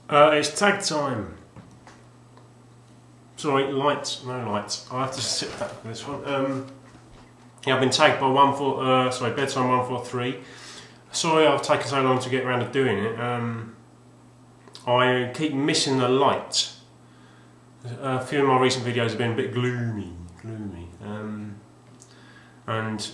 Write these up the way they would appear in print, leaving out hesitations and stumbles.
It's tag time. Sorry, lights, no lights. I have to sit back for this one. Yeah, I've been tagged by bedtime143. Sorry I've taken so long to get around to doing it. I keep missing the light. A few of my recent videos have been a bit gloomy. And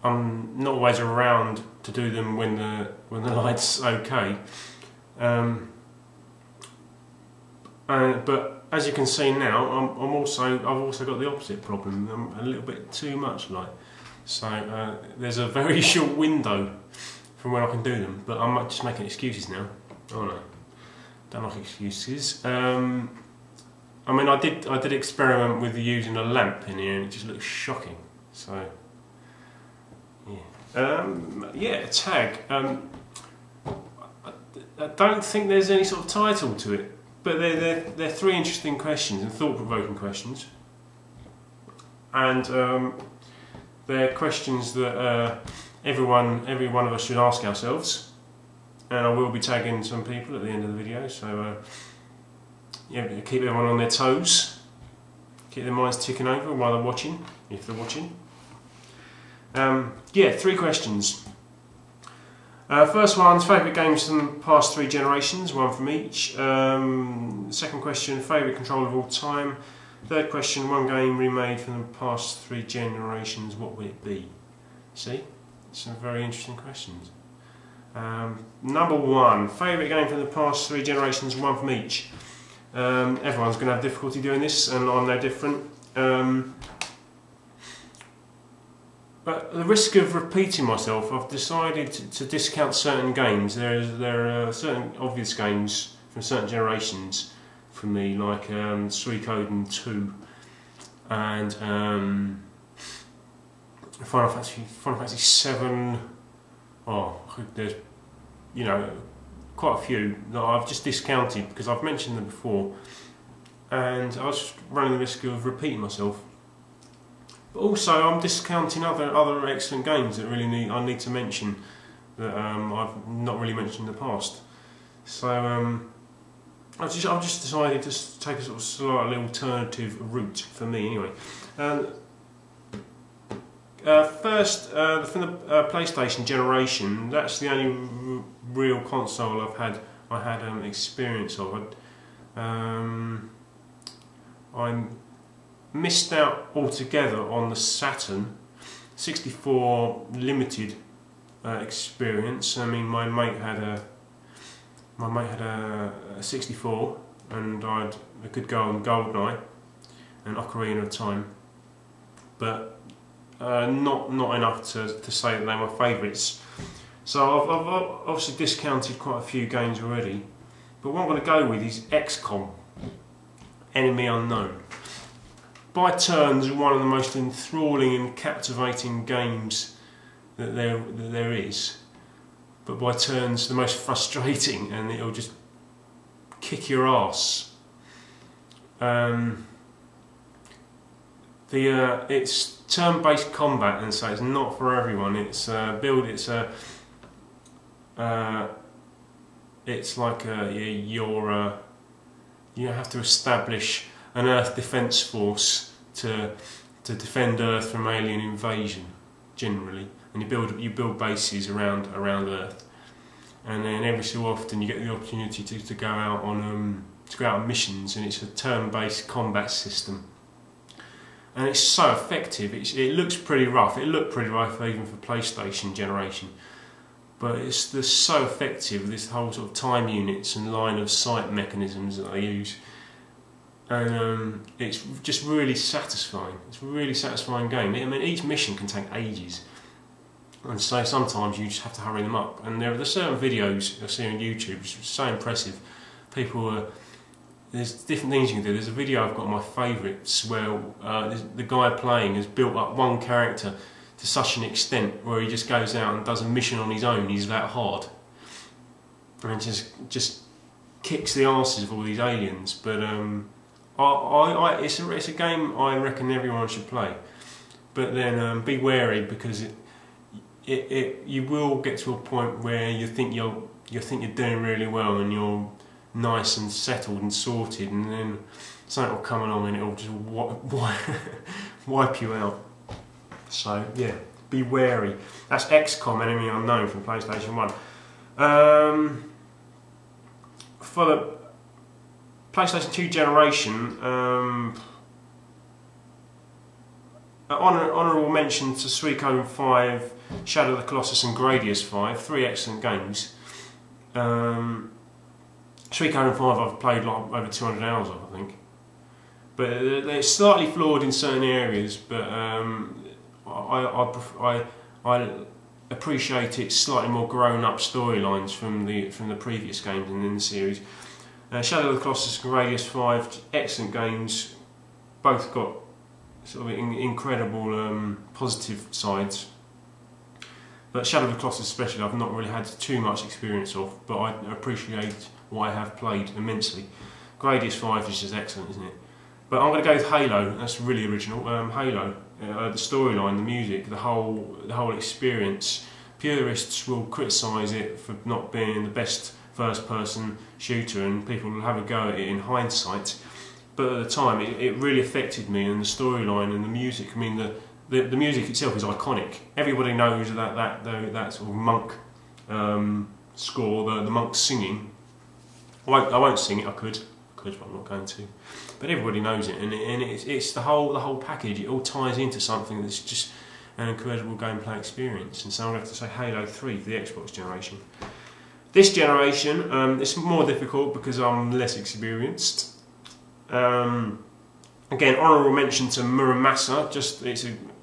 I'm not always around to do them when the light's okay. But as you can see now, I've also got the opposite problem. I'm a little bit too much light. So there's a very short window from when I can do them. But I'm just making excuses now. Oh no, don't like excuses. I mean, I did experiment with using a lamp in here, and it just looks shocking. So yeah, yeah, tag. I don't think there's any sort of title to it. But they're three interesting questions and thought-provoking questions, and they're questions that every one of us should ask ourselves. And I will be tagging some people at the end of the video, so yeah, keep everyone on their toes, keep their minds ticking over while they're watching, if they're watching. Yeah, three questions. First one's favourite games from the past 3 generations, one from each. Second question, favourite controller of all time. Third question, one game remade from the past 3 generations, what would it be? See? Some very interesting questions. Number 1, favourite game from the past 3 generations, one from each. Everyone's going to have difficulty doing this, and I'm no different. But at the risk of repeating myself, I've decided to discount certain games. There are certain obvious games from certain generations for me, like Suikoden 2 and Final Fantasy 7. Oh, there's quite a few that I've just discounted because I've mentioned them before, and I was running the risk of repeating myself. But also, I'm discounting other excellent games that I need to mention that I've not really mentioned in the past. So I've just decided to take a sort of slightly alternative route for me, anyway. First, from the PlayStation generation, that's the only real console I had experience of. I'm missed out altogether on the Saturn 64 limited experience. I mean, my mate had a 64, and I could go on GoldenEye and Ocarina of Time, but not enough to say that they're my favourites. So I've obviously discounted quite a few games already, but what I'm going to go with is XCOM, Enemy Unknown. By turns, one of the most enthralling and captivating games that there is, but by turns the most frustrating, and it'll just kick your ass. It's turn-based combat, and so it's not for everyone. It's like you have to establish an Earth defence force to defend Earth from alien invasion, generally, and you build bases around Earth, and then every so often you get the opportunity to go out on missions, and it's a turn-based combat system, and it's so effective. It looks pretty rough. It looked pretty rough even for PlayStation generation, but it's so effective. This whole sort of time units and line of sight mechanisms that they use. And it's just really satisfying. It's a really satisfying game. I mean, each mission can take ages, and so sometimes you just have to hurry them up. And there are certain videos I see on YouTube which are so impressive. There's different things you can do. There's a video I've got, my favourites, where the guy playing has built up one character to such an extent where he just goes out and does a mission on his own. He's that hard, and just kicks the arses of all these aliens. But it's a game I reckon everyone should play, but then be wary, because you will get to a point where you think you're doing really well, and nice and settled and sorted, and then something will come along and it'll just wipe you out. So yeah, be wary. That's XCOM, Enemy Unknown from PlayStation 1. For the PlayStation 2 generation, honourable mention to Suikoden 5, Shadow of the Colossus and Gradius 5, 3 excellent games. Suikoden 5 I've played like over 200 hours of, I think. But it's slightly flawed in certain areas, but I appreciate its slightly more grown-up storylines from the previous games and in the series. Shadow of the Colossus and Gradius 5, excellent games, both got sort of incredible positive sides. But Shadow of the Colossus especially, I've not really had too much experience of, but I appreciate what I have played immensely. Gradius 5 is just excellent, isn't it? But I'm going to go with Halo. That's really original. Halo, the storyline, the music, the whole experience. Purists will criticise it for not being the best first-person shooter, and people will have a go at it in hindsight. But at the time, it really affected me, and the storyline and the music. I mean, the music itself is iconic. Everybody knows that sort of monk score, the monk singing. I won't sing it. I could, but I'm not going to. But everybody knows it, and it's the whole package. It all ties into something that's just an incredible gameplay experience. And so I'm going to have to say Halo 3 for the Xbox generation. This generation, it's more difficult because I'm less experienced. Again, honourable mention to Muramasa.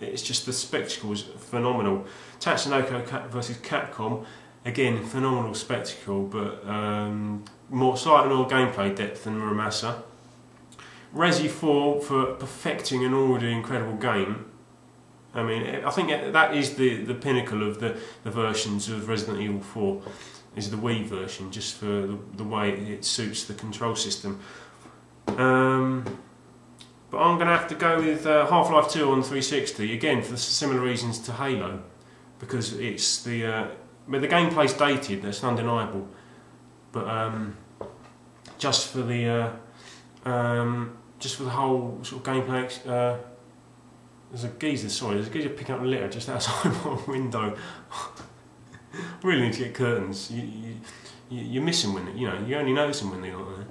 It's just the spectacle is phenomenal. Tatsunoko versus Capcom. Again, phenomenal spectacle, but slightly more gameplay depth than Muramasa. Resi 4 for perfecting an already incredible game. I mean, I think that is the pinnacle of the versions of Resident Evil 4, is the Wii version, just for the way it suits the control system. But I'm going to have to go with Half-Life 2 on 360, again for similar reasons to Halo, because it's but the gameplay's dated, that's undeniable. But just for the whole sort of gameplay, there's a geezer picking up a litter just outside my window. Really need to get curtains. You miss them when you only notice them when they're not there.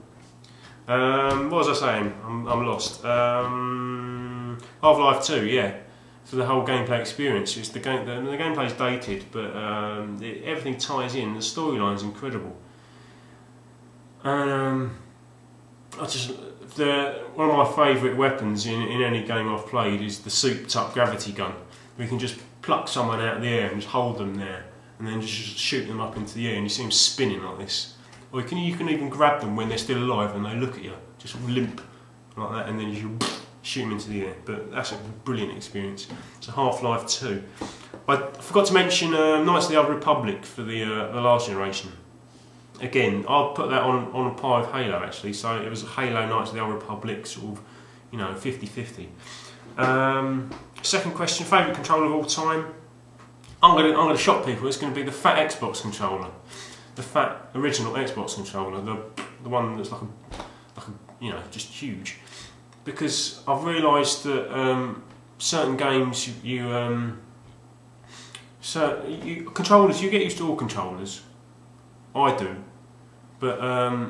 What was I saying? I'm lost. Half-Life 2, yeah. For the whole gameplay experience, the gameplay's dated, but everything ties in. The storyline's incredible, and one of my favourite weapons in any game I've played is the souped-up gravity gun. We can just pluck someone out of the air and just hold them there, and then just shoot them up into the air, and you see them spinning like this. Or you can even grab them when they're still alive and they look at you, just limp like that, and then you shoot them into the air. But that's a brilliant experience. So Half-Life 2. I forgot to mention Knights of the Old Republic for the last generation. Again, I'll put that on a par with Halo actually. So it was Halo, Knights of the Old Republic, sort of, 50-50. Second question: favourite controller of all time? I'm gonna shock people. It's going to be the fat Xbox controller. The fat original Xbox controller, the one that's like a just huge, because I've realised that certain games controllers, you get used to all controllers. I do, but I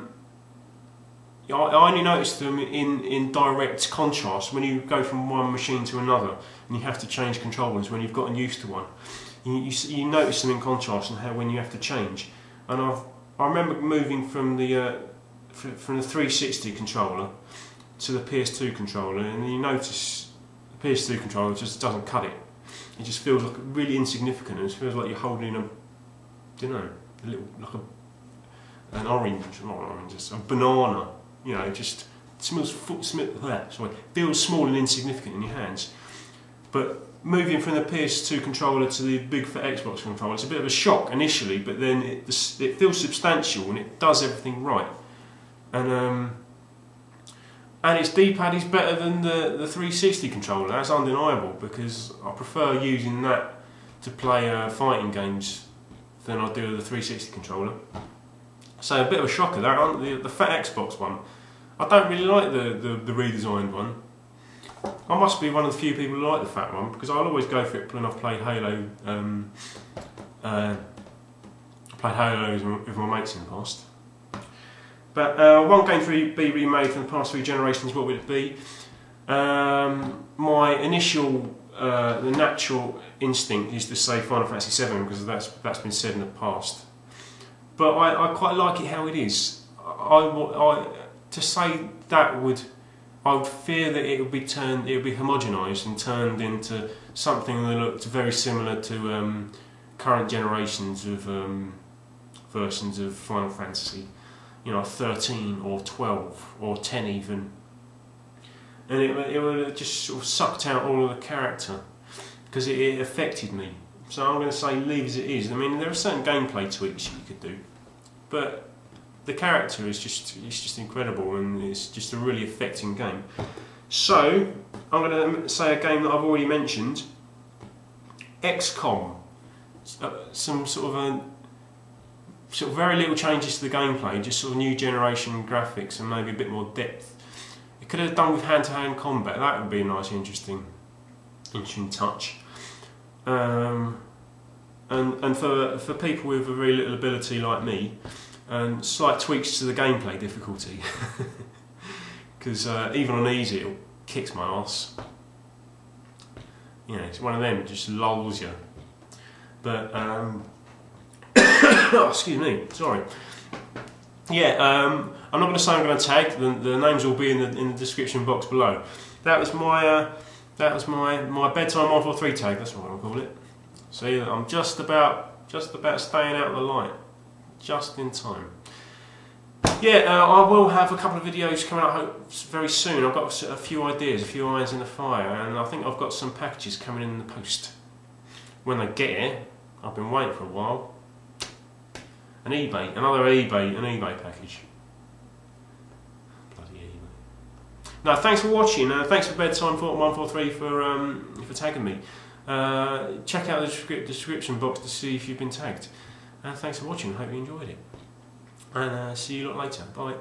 only notice them in direct contrast when you go from one machine to another, and you have to change controllers when you've gotten used to one. You notice them in contrast and how when you have to change. And I remember moving from the 360 controller to the PS2 controller, and you notice the PS2 controller just doesn't cut it. It just feels like really insignificant. It feels like you're holding a an orange, not an orange, just a banana. Just feels small and insignificant in your hands. But moving from the PS2 controller to the big fat Xbox controller, it's a bit of a shock initially, but then it feels substantial and it does everything right. And its D-pad is better than the 360 controller. That's undeniable, because I prefer using that to play fighting games than I do the 360 controller. So a bit of a shocker, that the fat Xbox one. I don't really like the redesigned one. I must be one of the few people who like the fat one, because I'll always go for it when I've played Halo. Played Halo with my mates in the past. But one game to be remade from the past 3 generations, what would it be? My initial, the natural instinct is to say Final Fantasy VII, because that's been said in the past. But I quite like it how it is. To say that I would fear that it would be homogenised and turned into something that looked very similar to current generations of versions of Final Fantasy, you know, 13 or 12 or 10 even, and it would have just sort of sucked out all of the character, because it affected me. So I'm going to say leave as it is. I mean, there are certain gameplay tweaks you could do, but the character is just incredible, and it's just a really affecting game. So I'm going to say a game that I've already mentioned, XCOM. Some sort of very little changes to the gameplay, just sort of new generation graphics and maybe a bit more depth. It could have done with hand-to-hand combat. That would be a nice, interesting touch. And for people with a very little ability like me, slight tweaks to the gameplay difficulty, because even on easy it kicks my ass. You know, it's one of them, it just lulls you. But oh, excuse me, sorry. Yeah, I'm not going to say I'm going to tag. The names will be in the description box below. That was my bedtime143 tag. That's what I'll call it. See, I'm just about staying out of the light, just in time. Yeah, I will have a couple of videos coming out very soon. I've got a few ideas, a few irons in the fire, and I think I've got some packages coming in the post. When they get here, I've been waiting for a while. An eBay package. Bloody eBay. No, thanks for watching. Thanks for bedtime143 for tagging me. Check out the description box to see if you've been tagged. Thanks for watching. I hope you enjoyed it. And see you lot later. Bye.